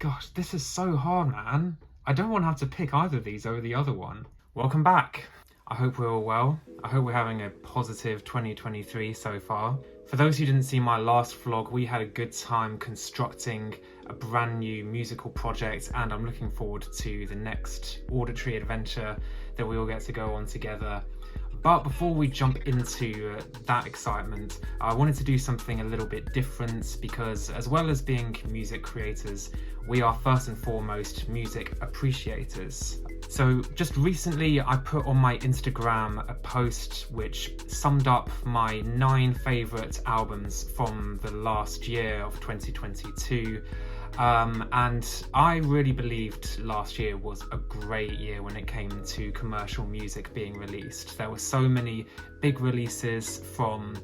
Gosh, this is so hard, man. I don't want to have to pick either of these over the other one. Welcome back. I hope we're all well. I hope we're having a positive 2023 so far. For those who didn't see my last vlog, we had a good time constructing a brand new musical project, and I'm looking forward to the next auditory adventure that we all get to go on together. But before we jump into that excitement, I wanted to do something a little bit different because, as well as being music creators, we are first and foremost music appreciators. So just recently I put on my Instagram a post which summed up my 9 favourite albums from the last year of 2022. And I really believed last year was a great year when it came to commercial music being released. There were so many big releases from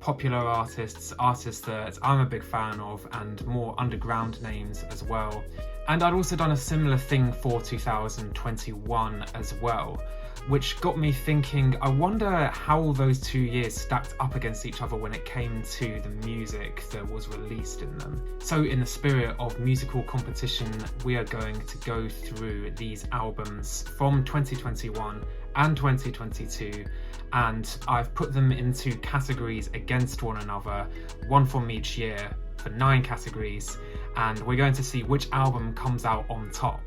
popular artists that I'm a big fan of, and more underground names as well. And I'd also done a similar thing for 2021 as well, which got me thinking, I wonder how those 2 years stacked up against each other when it came to the music that was released in them. So in the spirit of musical competition, we are going to go through these albums from 2021 and 2022, and I've put them into categories against one another, one from each year, for 9 categories, and we're going to see which album comes out on top.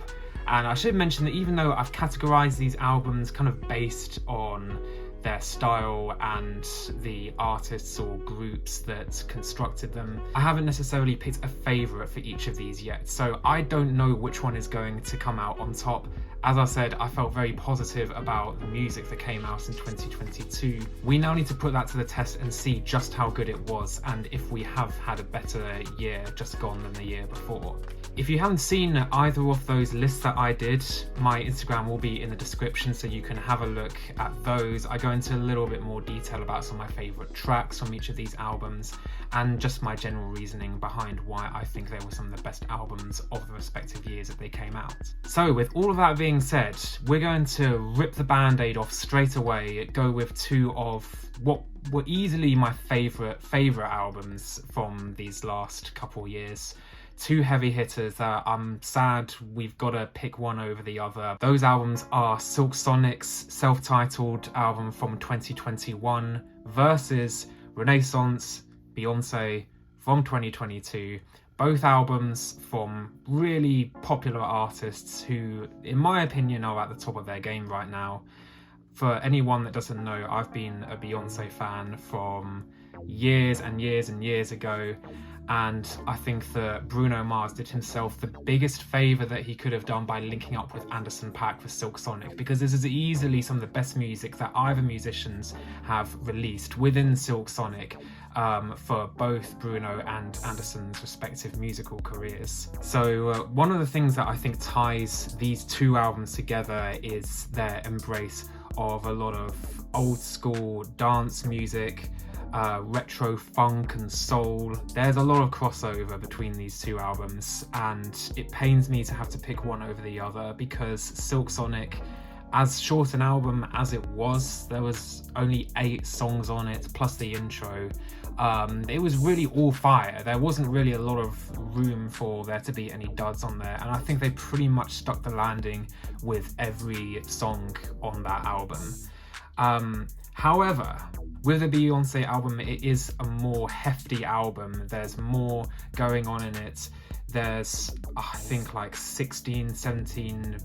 And I should mention that even though I've categorized these albums kind of based on their style and the artists or groups that constructed them, I haven't necessarily picked a favorite for each of these yet. So I don't know which one is going to come out on top. As I said, I felt very positive about the music that came out in 2022. We now need to put that to the test and see just how good it was, and if we have had a better year just gone than the year before. If you haven't seen either of those lists that I did, my Instagram will be in the description so you can have a look at those. I go into a little bit more detail about some of my favourite tracks from each of these albums and just my general reasoning behind why I think they were some of the best albums of the respective years that they came out. So with all of that being said, we're going to rip the band-aid off straight away, go with 2 of what were easily my favourite albums from these last couple years. 2 heavy hitters that I'm sad we've got to pick one over the other. Those albums are Silk Sonic's self-titled album from 2021 versus Renaissance Beyonce from 2022. Both albums from really popular artists who, in my opinion, are at the top of their game right now. For anyone that doesn't know, I've been a Beyonce fan from years and years and years ago, and I think that Bruno Mars did himself the biggest favour that he could have done by linking up with Anderson .Paak for Silk Sonic, because this is easily some of the best music that either musicians have released within Silk Sonic for both Bruno and Anderson's respective musical careers. So one of the things that I think ties these 2 albums together is their embrace of a lot of old school dance music, retro funk and soul. There's a lot of crossover between these 2 albums, and it pains me to have to pick one over the other because Silk Sonic, as short an album as it was, there was only 8 songs on it plus the intro. It was really all fire. There wasn't really a lot of room for there to be any duds on there, and I think they pretty much stuck the landing with every song on that album. However, with the Beyonce album, it is a more hefty album. There's more going on in it. There's, I think, like 16, 17,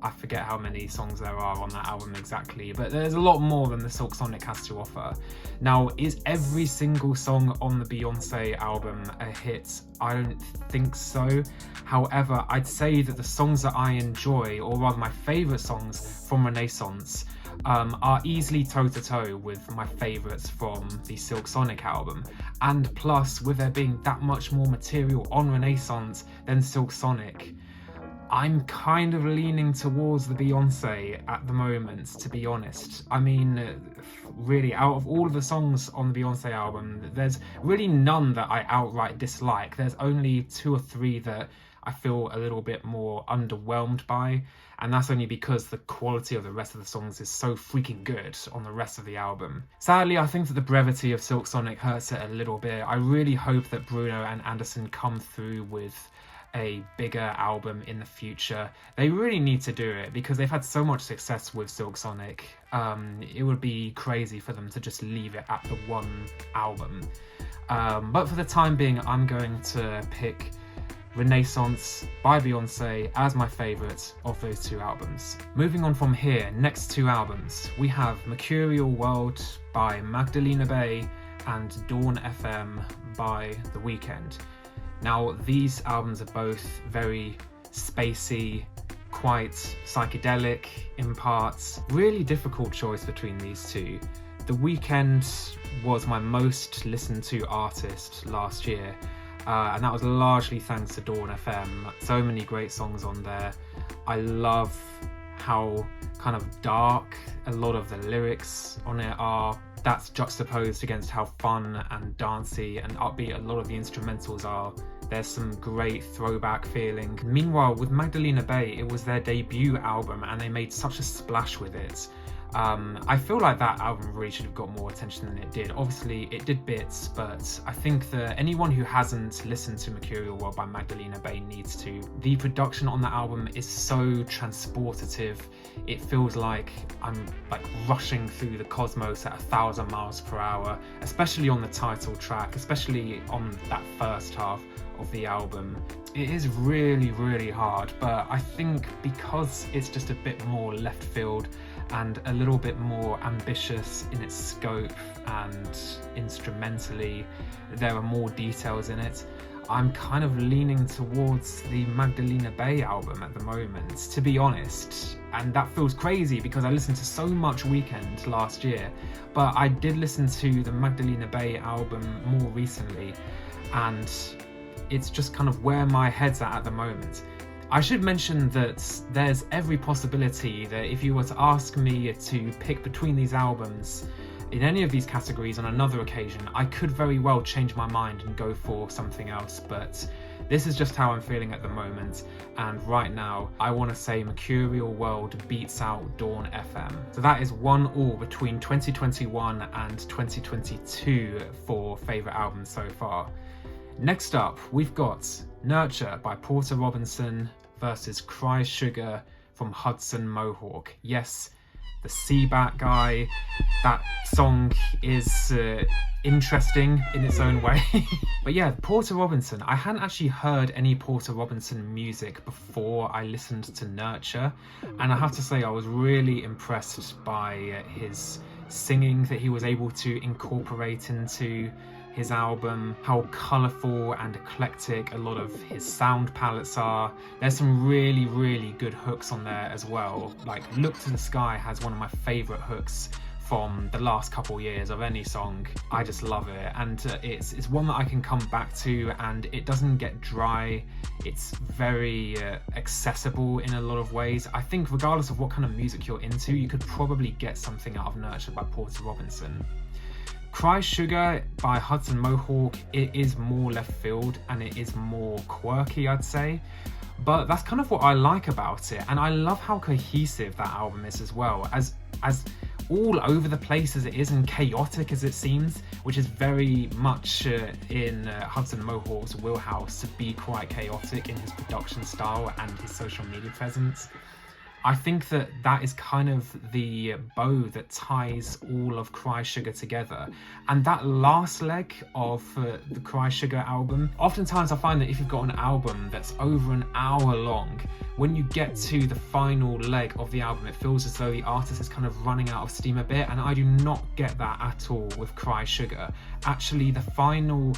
I forget how many songs there are on that album exactly, but there's a lot more than the Silk Sonic has to offer. Now, is every single song on the Beyonce album a hit? I don't think so. However, I'd say that the songs that I enjoy, or rather my favourite songs from Renaissance, are easily toe-to-toe with my favourites from the Silk Sonic album. And plus, with there being that much more material on Renaissance than Silk Sonic, I'm kind of leaning towards the Beyonce at the moment, to be honest. I mean, really, out of all of the songs on the Beyonce album, there's really none that I outright dislike. There's only 2 or 3 that I feel a little bit more underwhelmed by, and that's only because the quality of the rest of the songs is so freaking good on the rest of the album. Sadly, I think that the brevity of Silk Sonic hurts it a little bit. I really hope that Bruno and Anderson come through with a bigger album in the future. They really need to do it because they've had so much success with Silk Sonic. It would be crazy for them to just leave it at the one album. But for the time being, I'm going to pick Renaissance by Beyonce as my favourite of those two albums. Moving on from here, next two albums, we have Mercurial World by Magdalena Bay and Dawn FM by The Weeknd. Now, these albums are both very spacey, quite psychedelic in parts. Really difficult choice between these two. The Weeknd was my most listened to artist last year, and that was largely thanks to Dawn FM. So many great songs on there. I love how kind of dark a lot of the lyrics on it are. That's juxtaposed against how fun and dancey and upbeat a lot of the instrumentals are. There's some great throwback feeling. Meanwhile, with Magdalena Bay, it was their debut album and they made such a splash with it. I feel like that album really should have got more attention than it did. Obviously, it did bits, but I think that anyone who hasn't listened to Mercurial World by Magdalena Bay needs to. The production on the album is so transportative. It feels like I'm like rushing through the cosmos at 1,000 miles per hour, especially on the title track, especially on that first half of the album. It is really, really hard, but I think because it's just a bit more left field and a little bit more ambitious in its scope and instrumentally, there are more details in it. I'm kind of leaning towards the Magdalena Bay album at the moment, to be honest. And that feels crazy because I listened to so much Weeknd last year, but I did listen to the Magdalena Bay album more recently, and it's just kind of where my head's at the moment. I should mention that there's every possibility that if you were to ask me to pick between these albums in any of these categories on another occasion, I could very well change my mind and go for something else, but this is just how I'm feeling at the moment, and right now I want to say Mercurial World beats out Dawn FM. So that is 1-1 between 2021 and 2022 for favourite albums so far. Next up, we've got Nurture by Porter Robinson versus Cry Sugar from Hudson Mohawke. Yes, the Seabat guy. That song is interesting in its own way. But yeah, Porter Robinson. I hadn't actually heard any Porter Robinson music before I listened to Nurture, and I have to say I was really impressed by his singing that he was able to incorporate into his album, how colourful and eclectic a lot of his sound palettes are. There's some really, really good hooks on there as well. Like Look to the Sky has one of my favourite hooks from the last couple years of any song. I just love it, and it's one that I can come back to, and it doesn't get dry. It's very accessible in a lot of ways. I think regardless of what kind of music you're into, you could probably get something out of Nurture by Porter Robinson. Cry Sugar by Hudson Mohawke, it is more left field and it is more quirky, I'd say. But that's kind of what I like about it, and I love how cohesive that album is as well. As all over the place as it is and chaotic as it seems, which is very much in Hudson Mohawke's wheelhouse to be quite chaotic in his production style and his social media presence. I think that is kind of the bow that ties all of Cry Sugar together. And that last leg of the Cry Sugar album, oftentimes I find that if you've got an album that's over an hour long, when you get to the final leg of the album, it feels as though the artist is kind of running out of steam a bit, and I do not get that at all with Cry Sugar. Actually, the final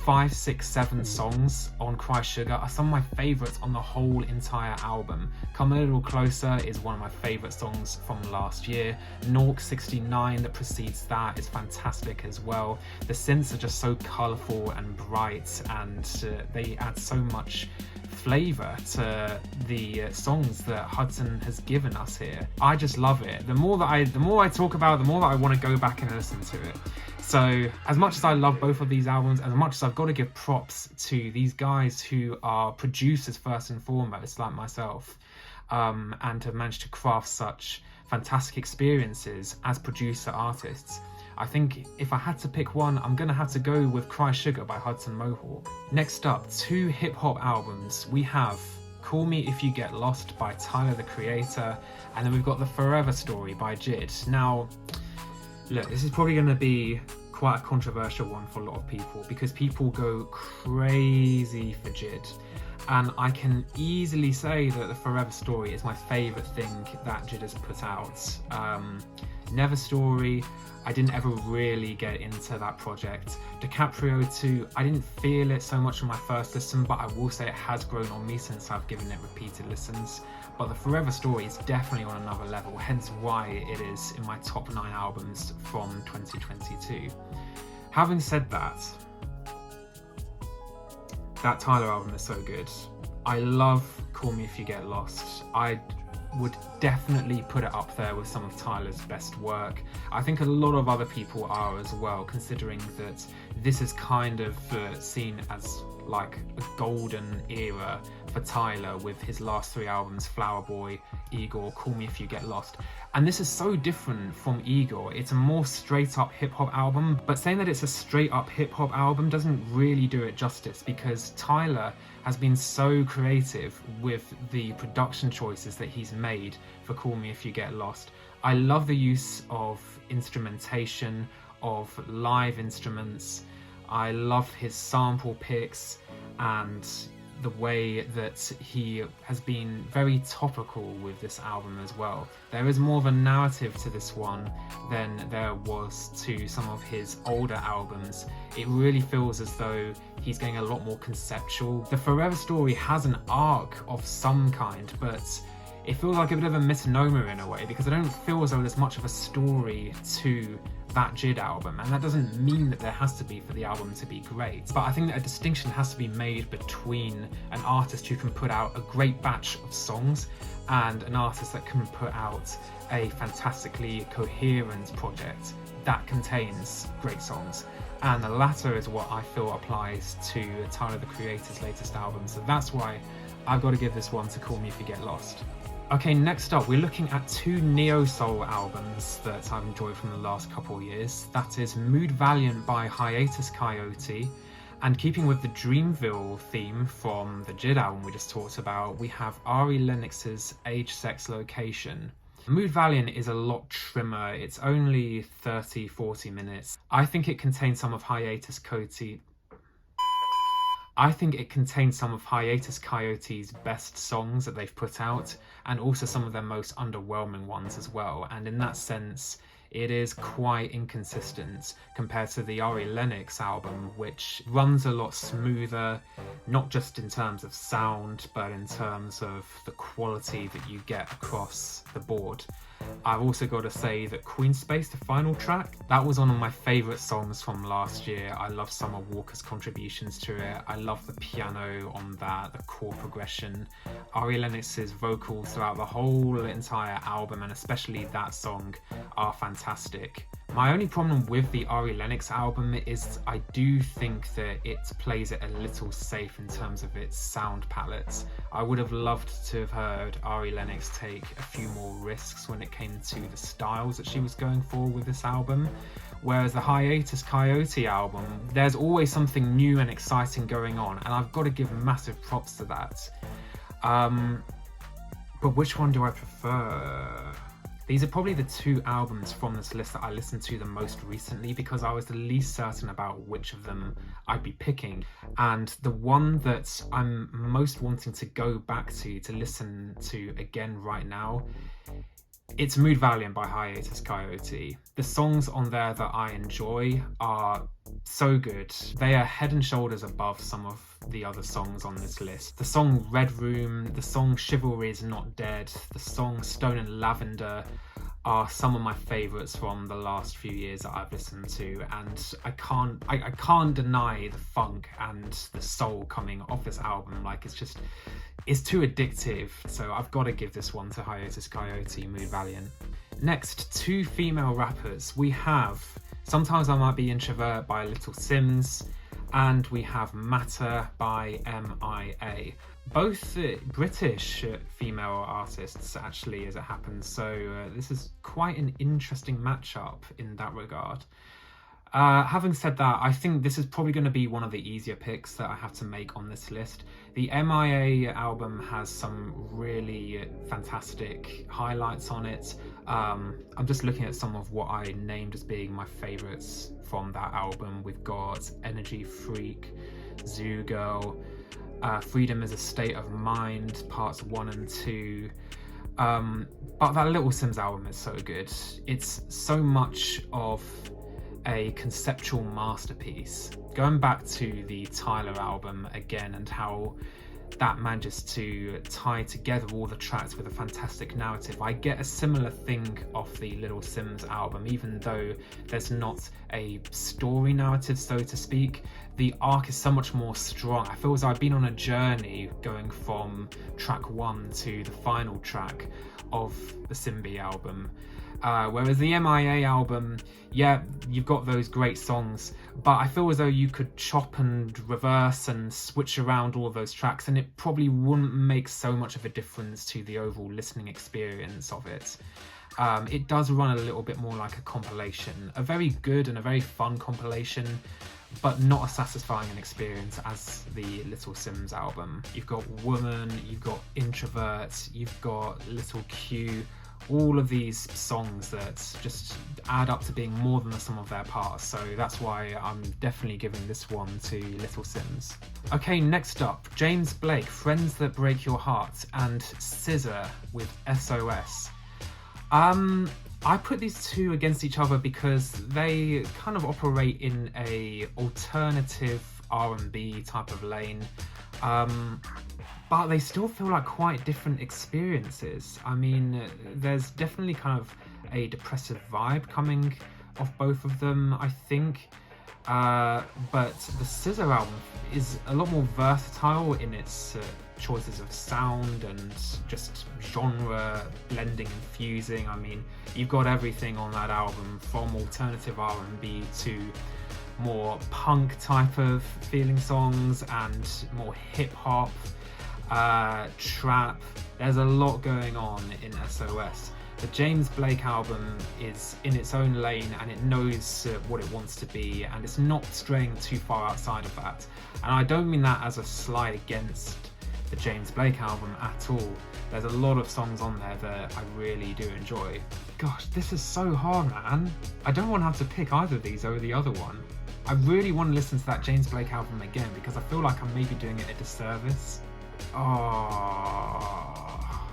5, 6, 7 songs on Cry Sugar are some of my favourites on the whole entire album. Come a Little Closer is one of my favourite songs from last year. Nork 69 that precedes that is fantastic as well. The synths are just so colourful and bright, and they add so much flavour to the songs that Hudson has given us here. I just love it. The more I talk about it, the more that I want to go back and listen to it. So as much as I love both of these albums, as much as I've got to give props to these guys who are producers first and foremost, like myself, and have managed to craft such fantastic experiences as producer artists, I think if I had to pick one, I'm gonna have to go with Cry Sugar by Hudson Mohawke. Next up, 2 hip-hop albums. We have Call Me If You Get Lost by Tyler, the Creator, and then we've got The Forever Story by JID. Now, look, this is probably gonna be quite a controversial one for a lot of people because people go crazy for JID. And I can easily say that The Forever Story is my favourite thing that JID has put out. Never Story, I didn't ever really get into that project. DiCaprio 2, I didn't feel it so much on my first listen, but I will say it has grown on me since I've given it repeated listens. But The Forever Story is definitely on another level, hence why it is in my top 9 albums from 2022. Having said that, that Tyler album is so good. I love Call Me If You Get Lost. I would definitely put it up there with some of Tyler's best work. I think a lot of other people are as well, considering that this is kind of seen as like a golden era for Tyler with his last 3 albums, Flower Boy, Igor, Call Me If You Get Lost. And this is so different from Igor. It's a more straight up hip hop album, but saying that it's a straight up hip hop album doesn't really do it justice because Tyler has been so creative with the production choices that he's made for Call Me If You Get Lost. I love the use of instrumentation, of live instruments. I love his sample picks and the way that he has been very topical with this album as well. There is more of a narrative to this one than there was to some of his older albums. It really feels as though he's getting a lot more conceptual. The Forever Story has an arc of some kind, but it feels like a bit of a misnomer in a way because I don't feel as though there's much of a story to that JID album, and that doesn't mean that there has to be for the album to be great, but I think that a distinction has to be made between an artist who can put out a great batch of songs and an artist that can put out a fantastically coherent project that contains great songs. And the latter is what I feel applies to Tyler, the Creator's latest album, so that's why I've got to give this one to Call Me If You Get Lost. Okay, next up, we're looking at 2 neo-soul albums that I've enjoyed from the last couple of years. That is Mood Valiant by Hiatus Kaiyote, and keeping with the Dreamville theme from the JID album we just talked about, we have Lennox's Age, Sex, Location. Mood Valiant is a lot trimmer, it's only 30-40 minutes. I think it contains some of Hiatus Kaiyote's best songs that they've put out, and also some of their most underwhelming ones as well. And in that sense, it is quite inconsistent compared to the Lennox album, which runs a lot smoother, not just in terms of sound, but in terms of the quality that you get across the board. I've also got to say that Queen Space, the final track, that was one of my favourite songs from last year. I love Summer Walker's contributions to it. I love the piano on that, the chord progression. Lennox's vocals throughout the whole entire album, and especially that song, are fantastic. My only problem with the Lennox album is I do think that it plays it a little safe in terms of its sound palette. I would have loved to have heard Lennox take a few more risks when it came to the styles that she was going for with this album. Whereas the Hiatus Kaiyote album, there's always something new and exciting going on, and I've got to give massive props to that. But which one do I prefer? These are probably the 2 albums from this list that I listened to the most recently because I was the least certain about which of them I'd be picking. And the one that I'm most wanting to go back to listen to again right now, it's Mood Valiant by Hiatus Kaiyote. The songs on there that I enjoy are so good. They are head and shoulders above some of the other songs on this list. The song Red Room, the song Chivalry Is Not Dead, the song Stone and Lavender are some of my favourites from the last few years that I've listened to, and I can't deny the funk and the soul coming off this album. Like, it's too addictive, so I've got to give this one to Hiatus Kaiyote, Mood Valiant. Next, 2 female rappers. We have Sometimes I Might Be Introvert by Little Simz, and we have Matter by M.I.A. Both British female artists, actually, as it happens, so this is quite an interesting matchup in that regard. Having said that, I think this is probably going to be one of the easier picks that I have to make on this list. The M.I.A. album has some really fantastic highlights on it. I'm just looking at some of what I named as being my favourites from that album. We've got Energy Freak, Zoo Girl, Freedom is a State of Mind, parts 1 and 2. But that Little Simz album is so good. It's so much of a conceptual masterpiece. Going back to the Tyler album again, and how that manages to tie together all the tracks with a fantastic narrative. I get a similar thing off the Little Simz album, even though there's not a story narrative, so to speak. The arc is so much more strong. I feel as though I've been on a journey going from track 1 to the final track of the Simz album. Whereas the M.I.A. album, yeah, you've got those great songs, but I feel as though you could chop and reverse and switch around all of those tracks, and it probably wouldn't make so much of a difference to the overall listening experience of it. It does run a little bit more like a compilation, a very good and a very fun compilation, but not as satisfying an experience as the Little Simz album. You've got Woman, you've got Introvert, you've got Little Q, all of these songs that just add up to being more than the sum of their parts, so that's why I'm definitely giving this one to Little Simz. Okay, next up, James Blake, Friends That Break Your Heart, and SZA with SOS. I put these two against each other because they kind of operate in a alternative R&B type of lane. But they still feel like quite different experiences. I mean, there's definitely kind of a depressive vibe coming off both of them, I think. But the SZA album is a lot more versatile in its choices of sound and just genre blending and fusing. I mean, you've got everything on that album, from alternative R&B to more punk type of feeling songs and more hip hop. Trap. There's a lot going on in SOS. The James Blake album is in its own lane, and it knows what it wants to be, and it's not straying too far outside of that. And I don't mean that as a slight against the James Blake album at all. There's a lot of songs on there that I really do enjoy. Gosh, this is so hard, man. I don't want to have to pick either of these over the other one. I really want to listen to that James Blake album again because I feel like I'm maybe doing it a disservice. Oh,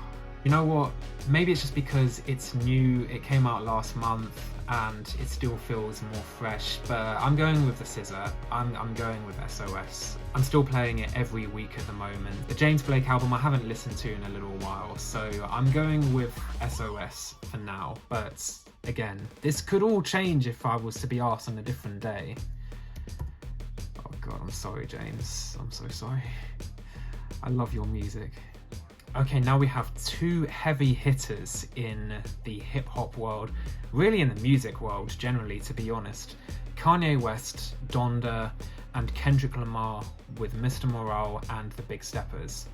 you know what? Maybe it's just because it's new, it came out last month, and it still feels more fresh. But I'm going with the SZA. I'm going with SOS. I'm still playing it every week at the moment. The James Blake album I haven't listened to in a little while, so I'm going with SOS for now. But again, this could all change if I was to be asked on a different day. Oh God, I'm sorry, James. I'm so sorry. I love your music. Okay, now we have two heavy hitters in the hip-hop world, really in the music world generally, to be honest. Kanye West, Donda, and Kendrick Lamar with Mr. Morale and the Big Steppers.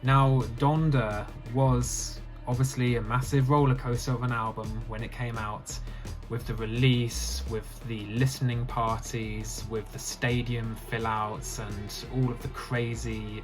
Now, Donda was obviously a massive roller coaster of an album when it came out, with the release, with the listening parties, with the stadium fill-outs and all of the crazy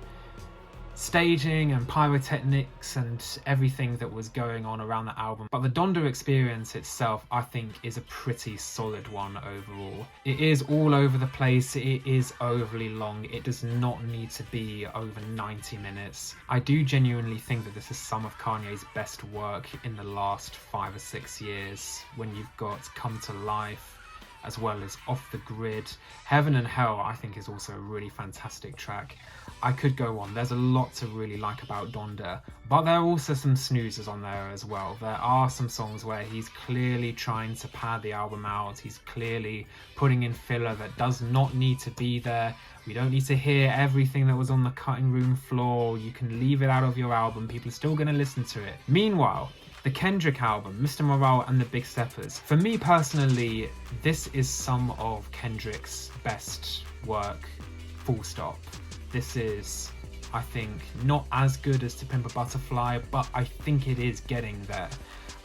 staging and pyrotechnics and everything that was going on around the album. But the Donda experience itself, I think, is a pretty solid one overall. It is all over the place, it is overly long, it does not need to be over 90 minutes. I do genuinely think that this is some of Kanye's best work in the last 5 or 6 years, when you've got Come to Life, as well as Off the Grid. Heaven and Hell, I think, is also a really fantastic track. I could go on. There's a lot to really like about Donda, but there are also some snoozers on there as well. There are some songs where he's clearly trying to pad the album out. He's clearly putting in filler that does not need to be there. We don't need to hear everything that was on the cutting room floor. You can leave it out of your album. People are still going to listen to it. Meanwhile, the Kendrick album, Mr. Morale and the Big Steppers. For me personally, this is some of Kendrick's best work full stop. This is, I think, not as good as To Pimp a Butterfly, but I think it is getting there.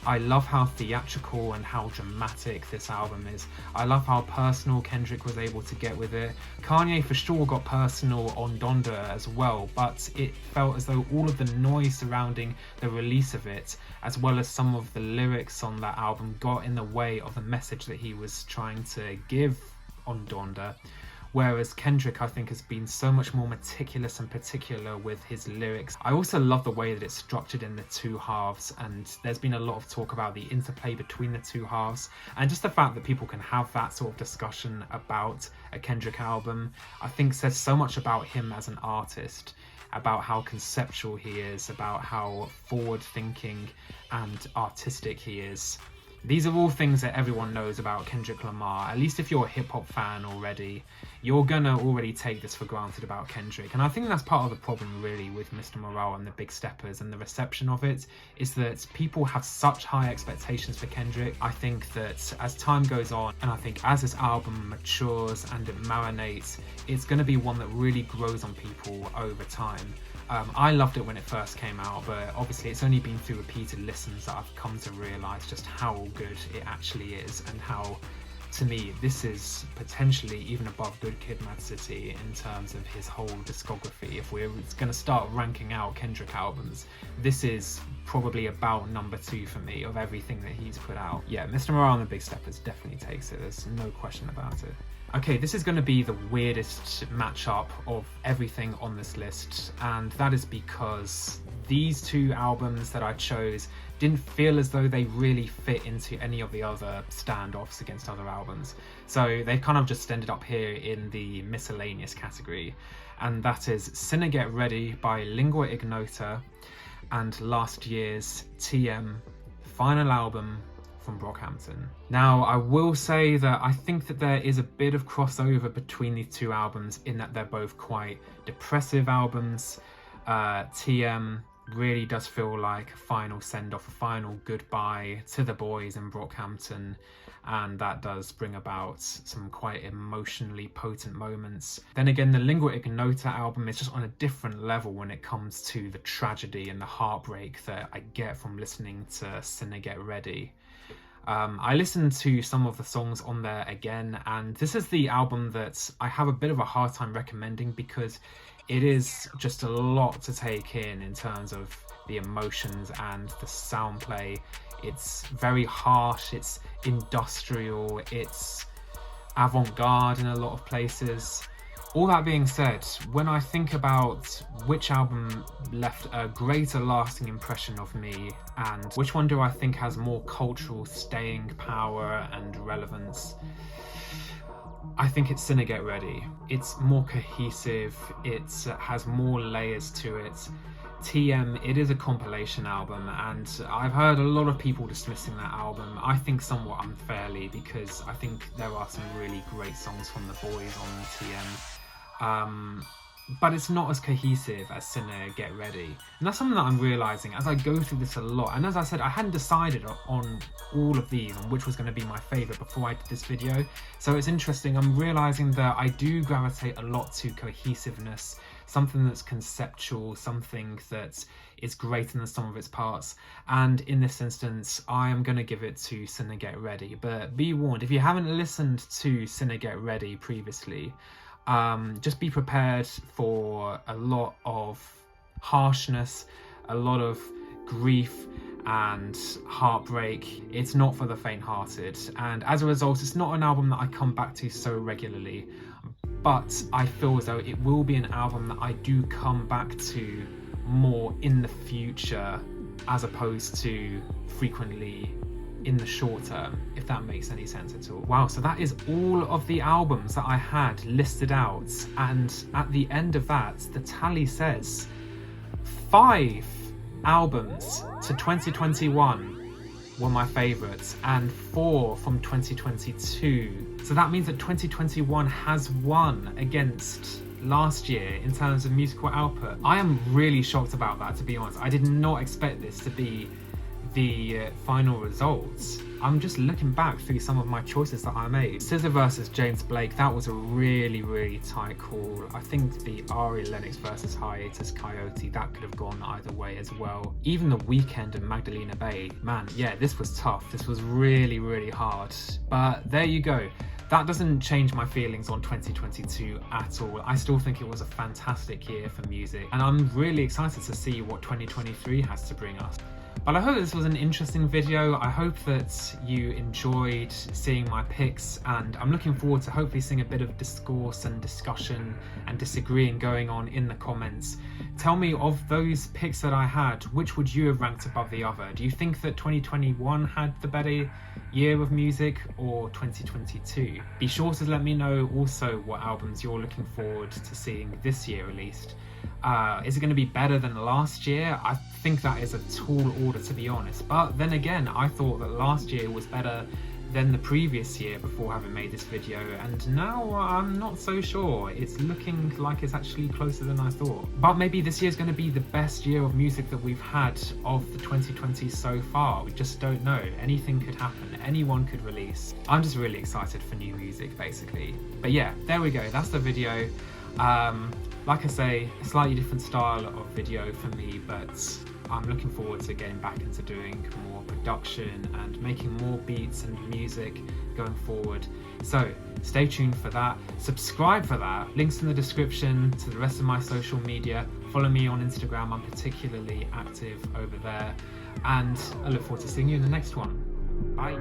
I love how theatrical and how dramatic this album is. I love how personal Kendrick was able to get with it. Kanye for sure got personal on Donda as well, but it felt as though all of the noise surrounding the release of it, as well as some of the lyrics on that album, got in the way of the message that he was trying to give on Donda. Whereas Kendrick, I think, has been so much more meticulous and particular with his lyrics. I also love the way that it's structured in the two halves, and there's been a lot of talk about the interplay between the two halves, and just the fact that people can have that sort of discussion about a Kendrick album, I think says so much about him as an artist, about how conceptual he is, about how forward-thinking and artistic he is. These are all things that everyone knows about Kendrick Lamar. At least if you're a hip-hop fan already, you're gonna already take this for granted about Kendrick. And I think that's part of the problem really with Mr. Morale and the Big Steppers and the reception of it, is that people have such high expectations for Kendrick. I think that as time goes on, and I think as this album matures and it marinates, it's gonna be one that really grows on people over time. I loved it when it first came out, but obviously it's only been through repeated listens that I've come to realise just how good it actually is, and how, to me, this is potentially even above Good Kid, Mad City in terms of his whole discography. If we're going to start ranking out Kendrick albums, this is probably about number 2 for me of everything that he's put out. Yeah, Mr. Morale and the Big Steppers definitely takes it, there's no question about it. Okay, this is going to be the weirdest matchup of everything on this list, and that is because these two albums that I chose didn't feel as though they really fit into any of the other standoffs against other albums. So they kind of just ended up here in the miscellaneous category, and that is Sinner Get Ready by Lingua Ignota and last year's TM final album from Brockhampton. Now, I will say that I think that there is a bit of crossover between these two albums in that they're both quite depressive albums. TM really does feel like a final send-off, a final goodbye to the boys in Brockhampton, and that does bring about some quite emotionally potent moments. Then again, the Lingua Ignota album is just on a different level when it comes to the tragedy and the heartbreak that I get from listening to Sinner Get Ready. I listened to some of the songs on there again, and this is the album that I have a bit of a hard time recommending because it is just a lot to take in terms of the emotions and the sound play. It's very harsh, it's industrial, it's avant-garde in a lot of places. All that being said, when I think about which album left a greater lasting impression of me and which one do I think has more cultural staying power and relevance, I think it's Sinner Get Ready. It's more cohesive, it has more layers to it. TM, it is a compilation album, and I've heard a lot of people dismissing that album. I think somewhat unfairly, because I think there are some really great songs from the boys on TM. But it's not as cohesive as Sinner Get Ready. And that's something that I'm realising as I go through this a lot. And as I said, I hadn't decided on all of these, on which was going to be my favourite before I did this video. So it's interesting, I'm realising that I do gravitate a lot to cohesiveness, something that's conceptual, something that is greater than the sum of its parts. And in this instance, I am going to give it to Sinner Get Ready. But be warned, if you haven't listened to Sinner Get Ready previously, just be prepared for a lot of harshness, a lot of grief and heartbreak. It's not for the faint-hearted, and as a result, it's not an album that I come back to so regularly, but I feel as though it will be an album that I do come back to more in the future as opposed to frequently in the short term, if that makes any sense at all. Wow, so that is all of the albums that I had listed out, and at the end of that, the tally says 5 albums to 2021 were my favourites, and 4 from 2022. So that means that 2021 has won against last year in terms of musical output. I am really shocked about that, to be honest. I did not expect this to be the final results, I'm just looking back through some of my choices that I made. SZA versus James Blake, that was a really tight call. I think the Lennox versus Hiatus Kaiyote, that could have gone either way as well. Even the Weeknd and Magdalena, man, yeah, this was tough. This was really hard. But there you go. That doesn't change my feelings on 2022 at all. I still think it was a fantastic year for music, and I'm really excited to see what 2023 has to bring us. But I hope this was an interesting video. I hope that you enjoyed seeing my picks, and I'm looking forward to hopefully seeing a bit of discourse and discussion and disagreeing going on in the comments. Tell me, of those picks that I had, which would you have ranked above the other? Do you think that 2021 had the better year of music, or 2022? Be sure to let me know also what albums you're looking forward to seeing this year released. Is it going to be better than last year? I think that is a tall order, to be honest. But then again, I thought that last year was better than the previous year before having made this video, and now I'm not so sure. It's looking like it's actually closer than I thought. But maybe this year is going to be the best year of music that we've had of the 2020s so far. We just don't know. Anything could happen. Anyone could release. I'm just really excited for new music, basically. But yeah, there we go. That's the video. Like I say, a slightly different style of video for me, but I'm looking forward to getting back into doing more production and making more beats and music going forward. So stay tuned for that. Subscribe for that. Links in the description to the rest of my social media. Follow me on Instagram. I'm particularly active over there. And I look forward to seeing you in the next one. Bye.